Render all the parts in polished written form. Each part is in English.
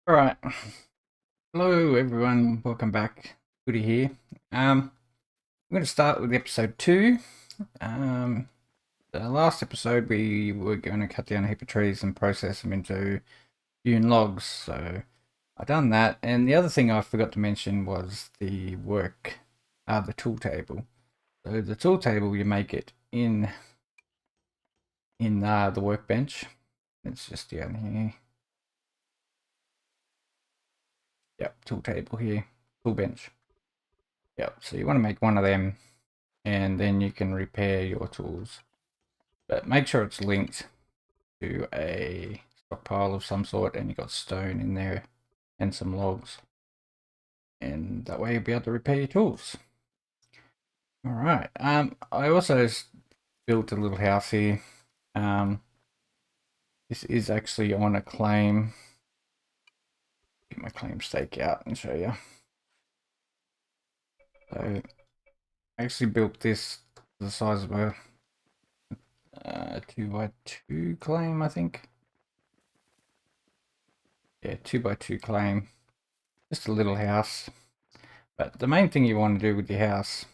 All right. Hello, everyone. Welcome back. Goody here. I'm going to start with episode 2. Um, the last episode, we were going to cut down a heap of trees and process them into hewn logs. So I done that. And the other thing I forgot to mention was the tool table. So the tool table, you make it in the workbench. It's just down here. Yep, tool table here, tool bench. Yep, so you want to make one of them and then you can repair your tools. But make sure it's linked to a stockpile of some sort and you got stone in there and some logs. And that way you'll be able to repair your tools. Alright, I also built a little house here. This is actually on a claim. Get my claim stake out and show you. So I actually built this the size of a 2x2 claim, I think. Yeah, 2x2 claim. Just a little house. But the main thing you want to do with your house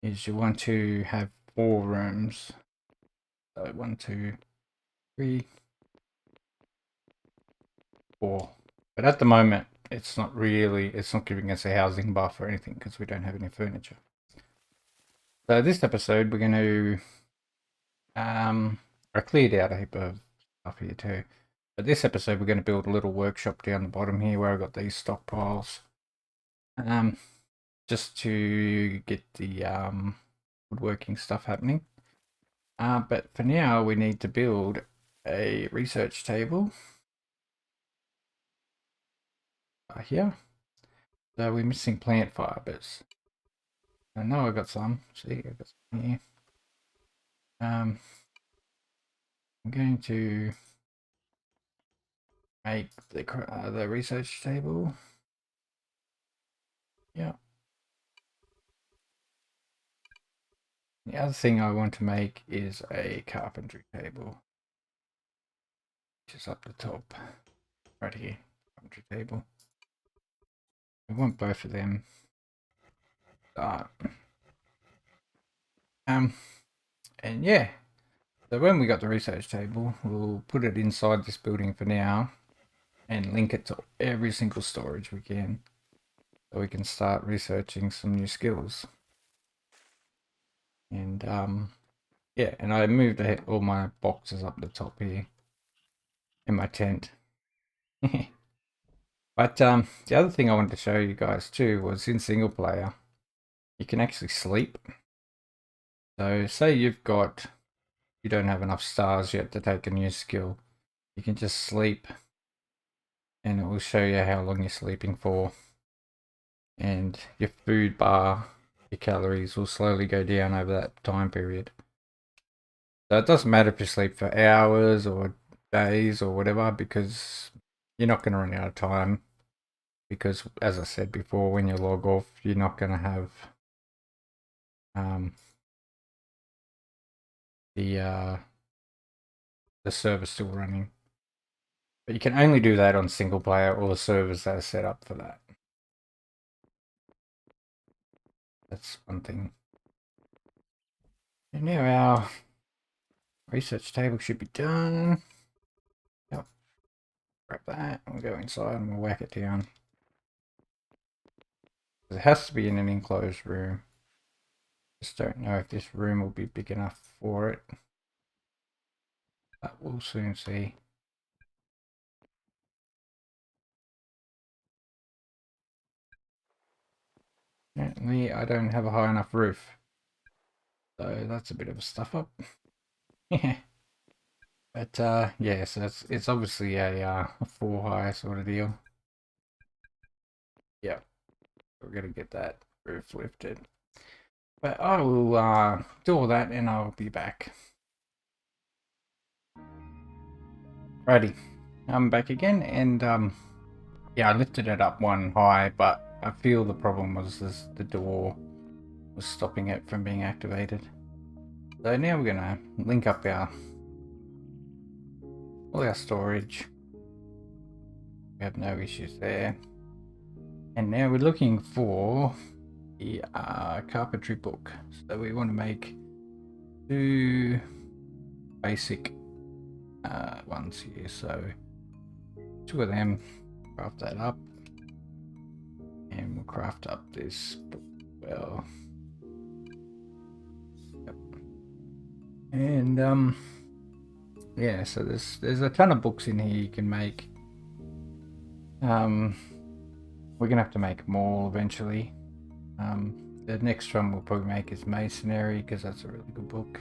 is you want to have 4 rooms. So 1, 2, 3, 4. But at the moment, it's not giving us a housing buff or anything because we don't have any furniture. So this episode, we're going to, I cleared out a heap of stuff here too. But this episode, we're going to build a little workshop down the bottom here where I've got these stockpiles. Just to get the woodworking stuff happening. But for now, we need to build a research table here. So we're missing plant fibers. I know I got some. See, I got some here. I'm going to make the research table. Yeah. The other thing I want to make is a carpentry table, which is up the top, right here. Carpentry table. We want both of them. And yeah, so when we got the research table, we'll put it inside this building for now and link it to every single storage we can so we can start researching some new skills. And yeah, and I moved all my boxes up the top here in my tent. But the other thing I wanted to show you guys too was in single player, you can actually sleep. So say you don't have enough stars yet to take a new skill, you can just sleep and it will show you how long you're sleeping for, and your food bar, your calories will slowly go down over that time period. So it doesn't matter if you sleep for hours or days or whatever, because you're not going to run out of time, because as I said before, when you log off, you're not going to have the server still running. But you can only do that on single player or the servers that are set up for that. That's one thing. And now our research table should be done. Yep. Grab that and we'll go inside and we'll whack it down. It has to be in an enclosed room. Just don't know if this room will be big enough for it. But we'll soon see. Apparently I don't have a high enough roof. So that's a bit of a stuff up. Yeah. But yeah, so it's obviously a 4 high sort of deal. Yeah, we're gonna get that roof lifted. But I will do all that and I'll be back. Righty, I'm back again, and yeah, I lifted it up 1 high, but I feel the problem was the door was stopping it from being activated. So now we're gonna link up all our storage. We have no issues there. And now we're looking for the Carpentry Book. So we want to make 2 basic ones here. So 2 of them, craft that up. And we'll craft up this book as well. Yep. And yeah, so there's a ton of books in here you can make. We're gonna have to make them all eventually. The next one we'll probably make is Masonry, because that's a really good book.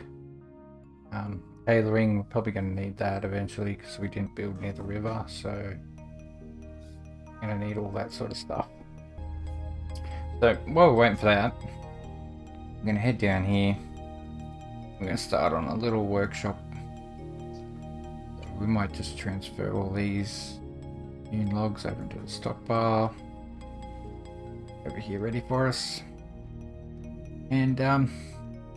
Tailoring, we're probably going to need that eventually because we didn't build near the river, so we're going to need all that sort of stuff. So while we're waiting for that, I'm going to head down here. We're going to start on a little workshop. So we might just transfer all these hewn logs over into the stockpile. Over here ready for us. And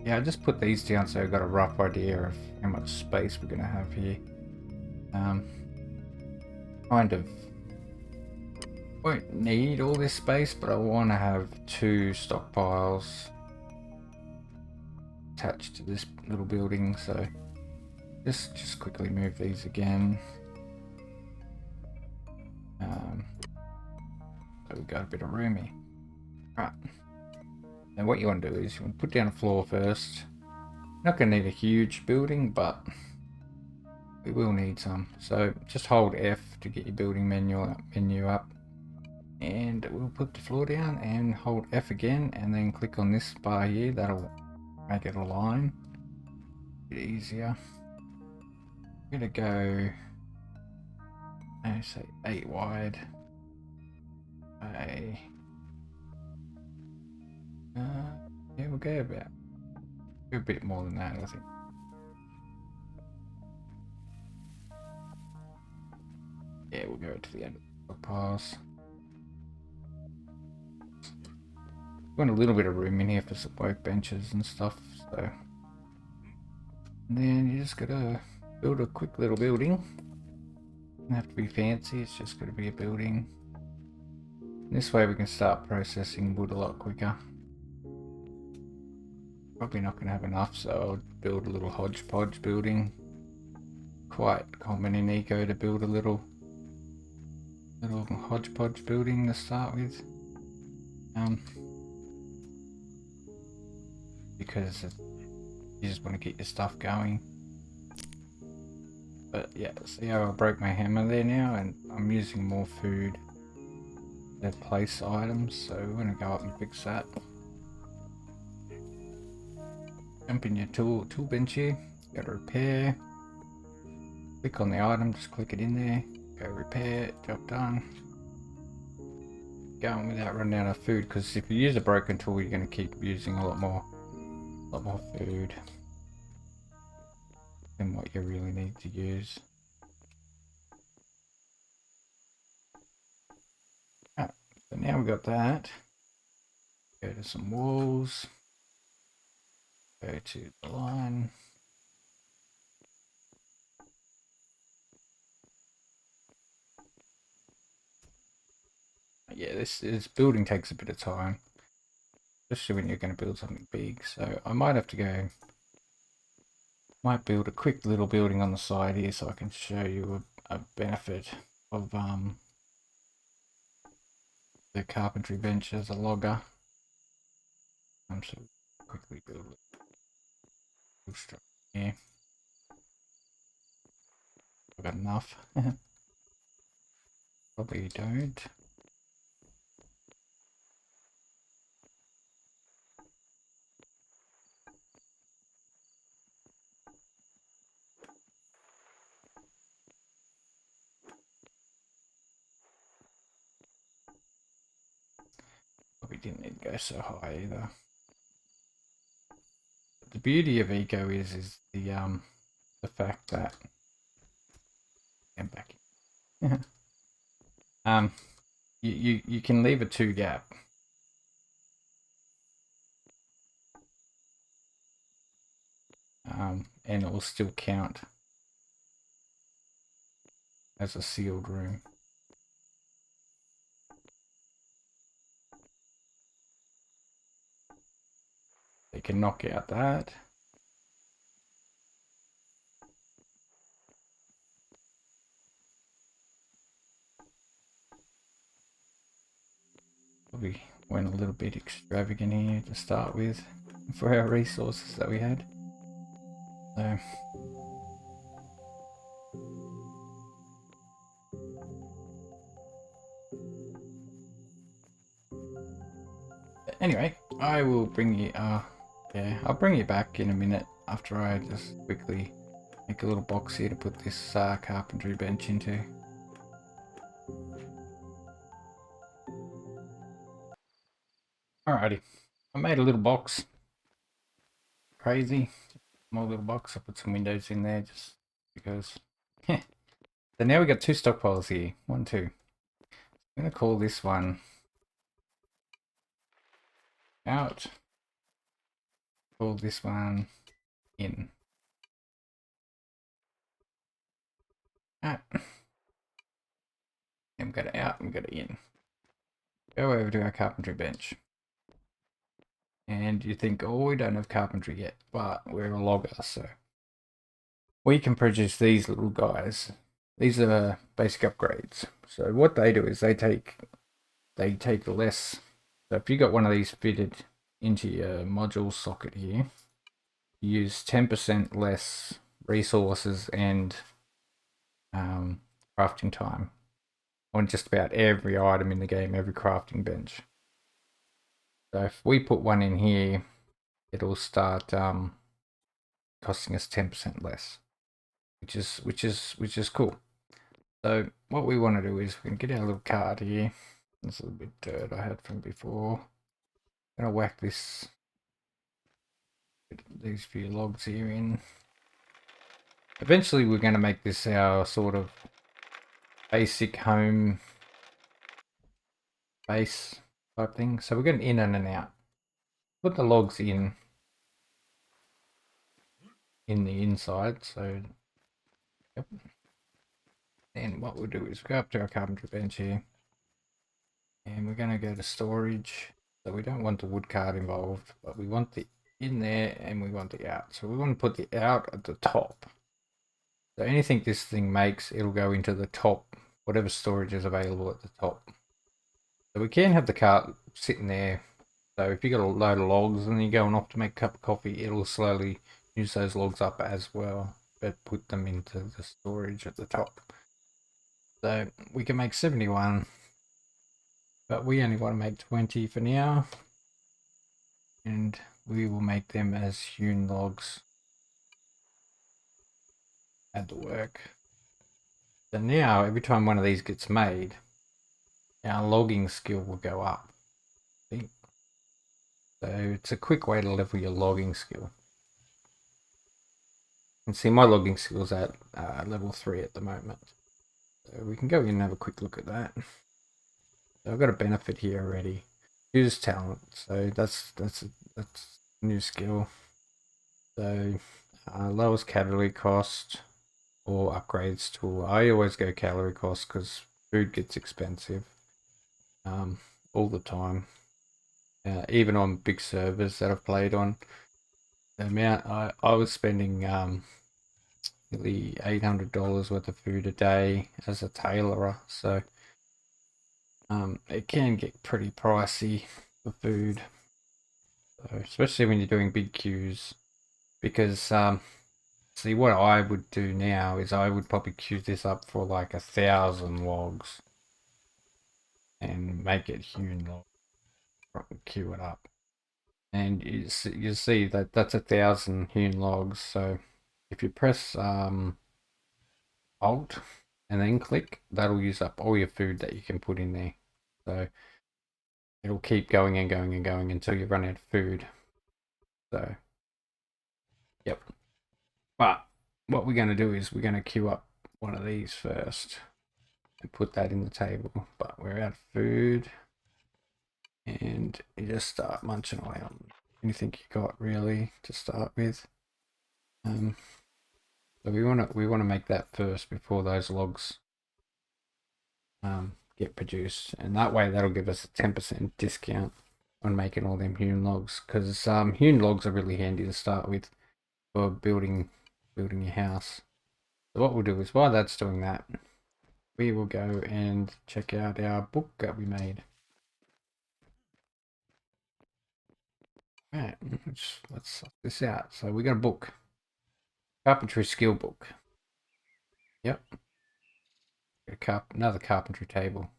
yeah, I just put these down so I've got a rough idea of how much space we're going to have here. Kind of won't need all this space, but I want to have 2 stockpiles attached to this little building, so just quickly move these again. So we've got a bit of room here. Right. Now what you want to do is you want to put down a floor first. Not going to need a huge building, but we will need some. So just hold F to get your building menu up. And we'll put the floor down and hold F again, and then click on this bar here. That'll make it align a bit easier. I'm going to go, say 8 wide. Yeah, we'll go a bit more than that, I think. Yeah, we'll go to the end of the pass. Want a little bit of room in here for some workbenches and stuff, so. And then you just gotta build a quick little building. Doesn't have to be fancy, it's just gotta be a building. This way we can start processing wood a lot quicker. Probably not going to have enough, so I'll build a little hodgepodge building. Quite common in Eco to build a little hodgepodge building to start with. Because you just want to get your stuff going. But yeah, see how I broke my hammer there now, and I'm using more food. They're place items, so we're going to go up and fix that. Jump in your tool bench here, go to repair, click on the item, just click it in there, go repair, job done. Going without running out of food, because if you use a broken tool you're going to keep using a lot more food than what you really need to use. Right, so now we've got that, go to some walls. Go to the line. Yeah, this building takes a bit of time, especially when you're going to build something big. So I might have to might build a quick little building on the side here so I can show you a benefit of the carpentry bench as a logger. So quickly build it. Yeah, I've got enough. Probably don't. Probably didn't need to go so high either. But the beauty of Eco is the fact that back you can leave a 2 gap. And it will still count as a sealed room. can knock out that. Probably went a little bit extravagant here to start with for our resources that we had. So anyway, I will bring you yeah, I'll bring you back in a minute after I just quickly make a little box here to put this carpentry bench into. Alrighty, I made a little box. Crazy, small little box. I put some windows in there just because. So now we got two stockpiles here. 1, 2. I'm gonna call this one out. Call this one in. Out. And go to out and go to in. Go over to our carpentry bench. And you think, oh, we don't have carpentry yet, but we're a logger, so we can produce these little guys. These are basic upgrades. So what they do is they take less. So if you got one of these fitted into your module socket here, you use 10% less resources and crafting time on just about every item in the game, every crafting bench. So if we put one in here, it'll start costing us 10% less, which is cool. So what we want to do is we can get our little card here. There's a little bit of dirt I had from before. I'm gonna whack these few logs here in. Eventually we're going to make this our sort of basic home base type thing. So we're going in and out. Put the logs in the inside. So yep. Then what we'll do is go up to our carpentry bench here. And we're going to go to storage. So we don't want the wood card involved, but we want the in there and we want the out. So we want to put the out at the top. So anything this thing makes, it'll go into the top, whatever storage is available at the top. So we can have the cart sitting there. So if you got a load of logs and you're going off to make a cup of coffee, it'll slowly use those logs up as well, but put them into the storage at the top. So we can make 71, but we only want to make 20 for now. And we will make them as hewn logs. Add the work. So now every time one of these gets made, our logging skill will go up. See? So it's a quick way to level your logging skill. You can see my logging skill's at level 3 at the moment. So we can go in and have a quick look at that. So I've got a benefit here already. Use talent. So that's a new skill. So lowest calorie cost or upgrades tool. I always go calorie cost because food gets expensive all the time. Even on big servers that I've played on, the amount I was spending nearly $800 worth of food a day as a tailorer, so it can get pretty pricey for food, so, especially when you're doing big queues. Because see, what I would do now is I would probably queue this up for like 1,000 logs and make it hewn log, queue it up. And you see that that's 1,000 hewn logs. So if you press Alt and then click, that'll use up all your food that you can put in there. So it'll keep going and going and going until you run out of food. So yep. But what we're going to do is we're going to queue up one of these first and put that in the table. But we're out of food. And you just start munching away on anything you got really to start with. So we want to make that first before those logs get produced, and that way that'll give us a 10% discount on making all them hewn logs, because hewn logs are really handy to start with for building your house. So what we'll do is, while that's doing that, we will go and check out our book that we made. Right, let's sort this out. So we got a book, carpentry skill book. Yep, another carpentry table.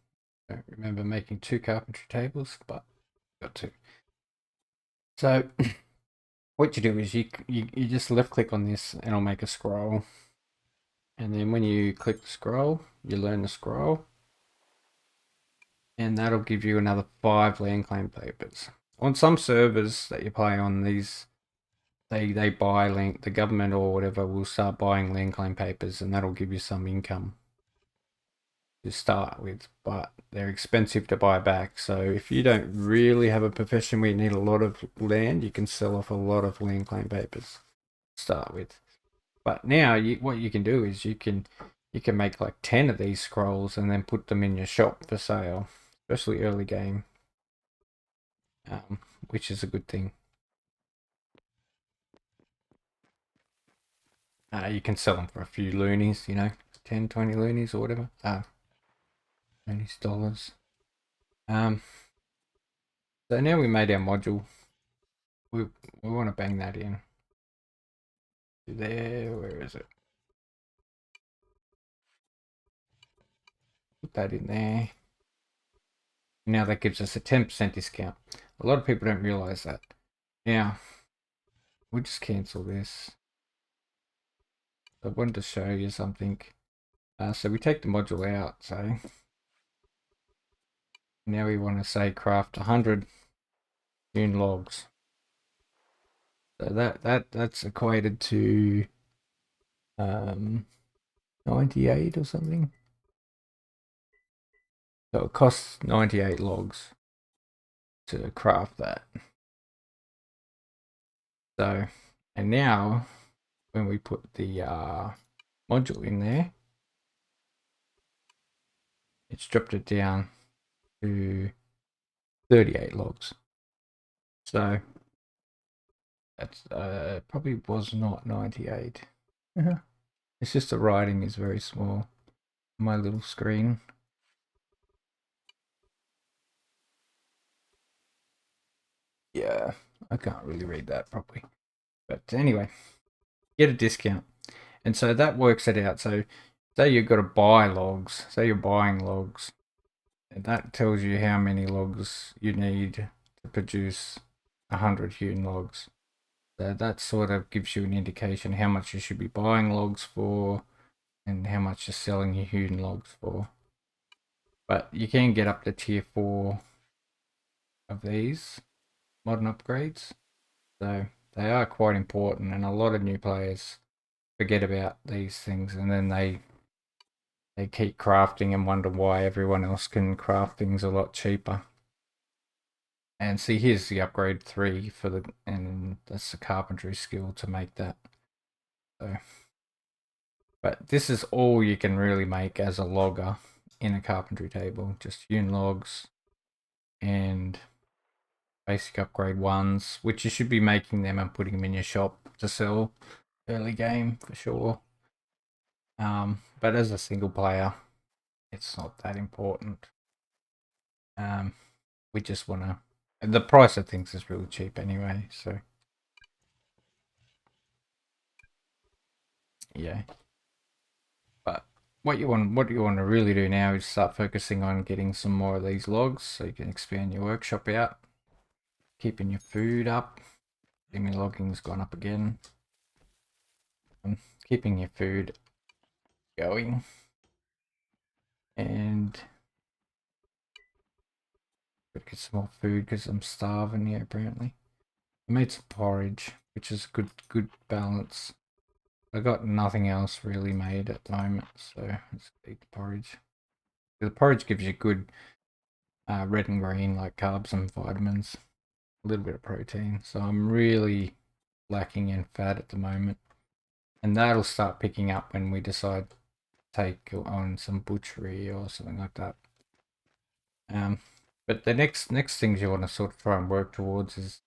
Don't remember making 2 carpentry tables, but got 2. So what you do is you just left click on this and it'll make a scroll. And then when you click the scroll, you learn the scroll. And that'll give you another 5 land claim papers. On some servers that you play on, these they buy the government or whatever will start buying land claim papers, and that'll give you some income to start with, but they're expensive to buy back. So if you don't really have a profession where you need a lot of land, you can sell off a lot of land claim papers to start with. But now what you can do is you can make like 10 of these scrolls and then put them in your shop for sale, especially early game, which is a good thing. You can sell them for a few loonies, 10, 20 loonies or whatever. Loonies, dollars. So now we made our module. We want to bang that in. There, where is it? Put that in there. Now that gives us a 10% discount. A lot of people don't realize that. Now, we'll just cancel this. I wanted to show you something. So we take the module out, so now we want to say craft 100 hewn logs. So that's equated to 98 or something. So it costs 98 logs to craft that. So, and now when we put the module in there, it's dropped it down to 38 logs. So that's probably was not 98. It's just the writing is very small on my little screen. Yeah, I can't really read that properly. But anyway, get a discount. And so that works it out. So say you've got to buy logs, say you're buying logs, and that tells you how many logs you need to produce 100 hewn logs. So that sort of gives you an indication how much you should be buying logs for and how much you're selling your hewn logs for. But you can get up to tier 4 of these modern upgrades. So they are quite important, and a lot of new players forget about these things, and then they keep crafting and wonder why everyone else can craft things a lot cheaper. And see, here's the upgrade 3 and that's the carpentry skill to make that. So, but this is all you can really make as a logger in a carpentry table, just hewn logs and basic upgrade 1s, which you should be making them and putting them in your shop to sell early game for sure. But as a single player, it's not that important. We just want to. The price of things is really cheap anyway, so yeah. But what you want to really do now is start focusing on getting some more of these logs, so you can expand your workshop out, keeping your food up. My logging's gone up again. Keeping your food going, and gotta get some more food because I'm starving here apparently. I made some porridge, which is good balance. I got nothing else really made at the moment, so let's eat the porridge. The porridge gives you good red and green like carbs and vitamins, a little bit of protein. So I'm really lacking in fat at the moment, and that'll start picking up when we decide to take on some butchery or something like that. But the next things you want to sort of try and work towards is,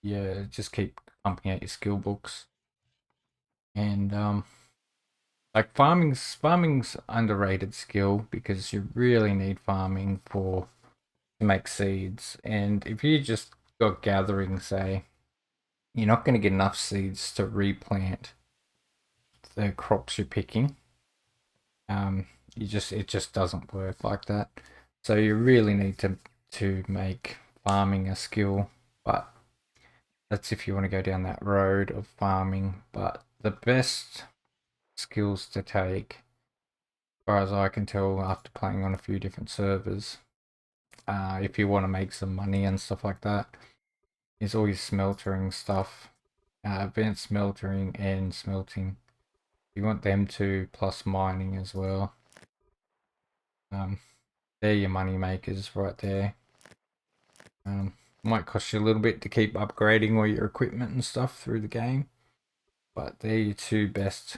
yeah, just keep pumping out your skill books, and like farming's underrated skill because you really need farming for to make seeds, and if you just got gathering, say, you're not going to get enough seeds to replant the crops you're picking. It just doesn't work like that. So you really need to make farming a skill, but that's if you want to go down that road of farming. But the best skills to take, as far as I can tell after playing on a few different servers, if you want to make some money and stuff like that, is all your smeltering stuff, advanced smeltering and smelting. You want them to, plus mining as well. They're your money makers right there. Might cost you a little bit to keep upgrading all your equipment and stuff through the game, but they're your two best,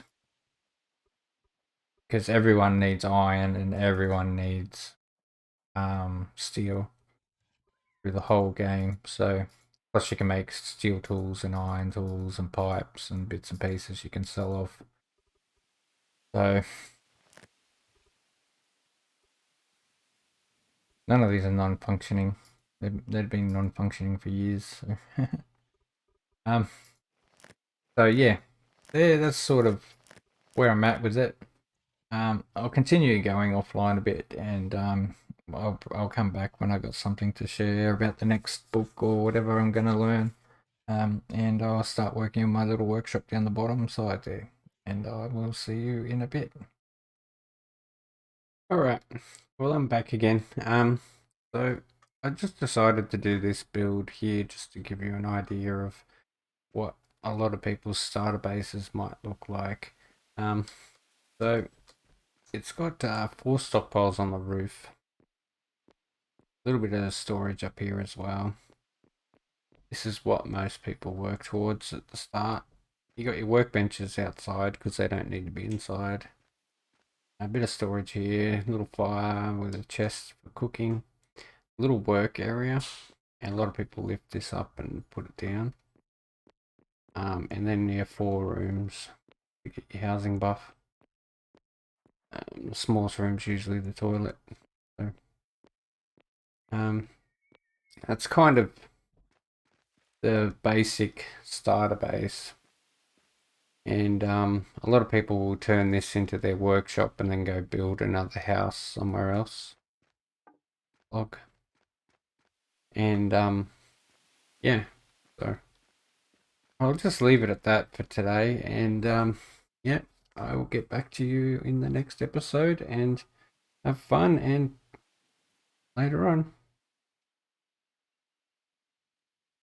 because everyone needs iron and everyone needs steel through the whole game. So plus you can make steel tools and iron tools and pipes and bits and pieces you can sell off. So none of these are non-functioning. They've been non-functioning for years. So. um. So yeah, that's sort of where I'm at with it. I'll continue going offline a bit, and I'll come back when I got something to share about the next book or whatever I'm gonna learn. And I'll start working on my little workshop down the bottom side there, and I will see you in a bit. All right, well I'm back again. So I just decided to do this build here just to give you an idea of what a lot of people's starter bases might look like. So it's got 4 stockpiles on the roof, a little bit of storage up here as well. This is what most people work towards at the start. You got your workbenches outside because they don't need to be inside. A bit of storage here, a little fire with a chest for cooking, a little work area, and a lot of people lift this up and put it down. And then your 4 rooms to get your housing buff. The smallest room's usually the toilet. So, that's kind of the basic starter base. And a lot of people will turn this into their workshop and then go build another house somewhere else. Log. And yeah, so I'll just leave it at that for today. And yeah, I will get back to you in the next episode and have fun and later on.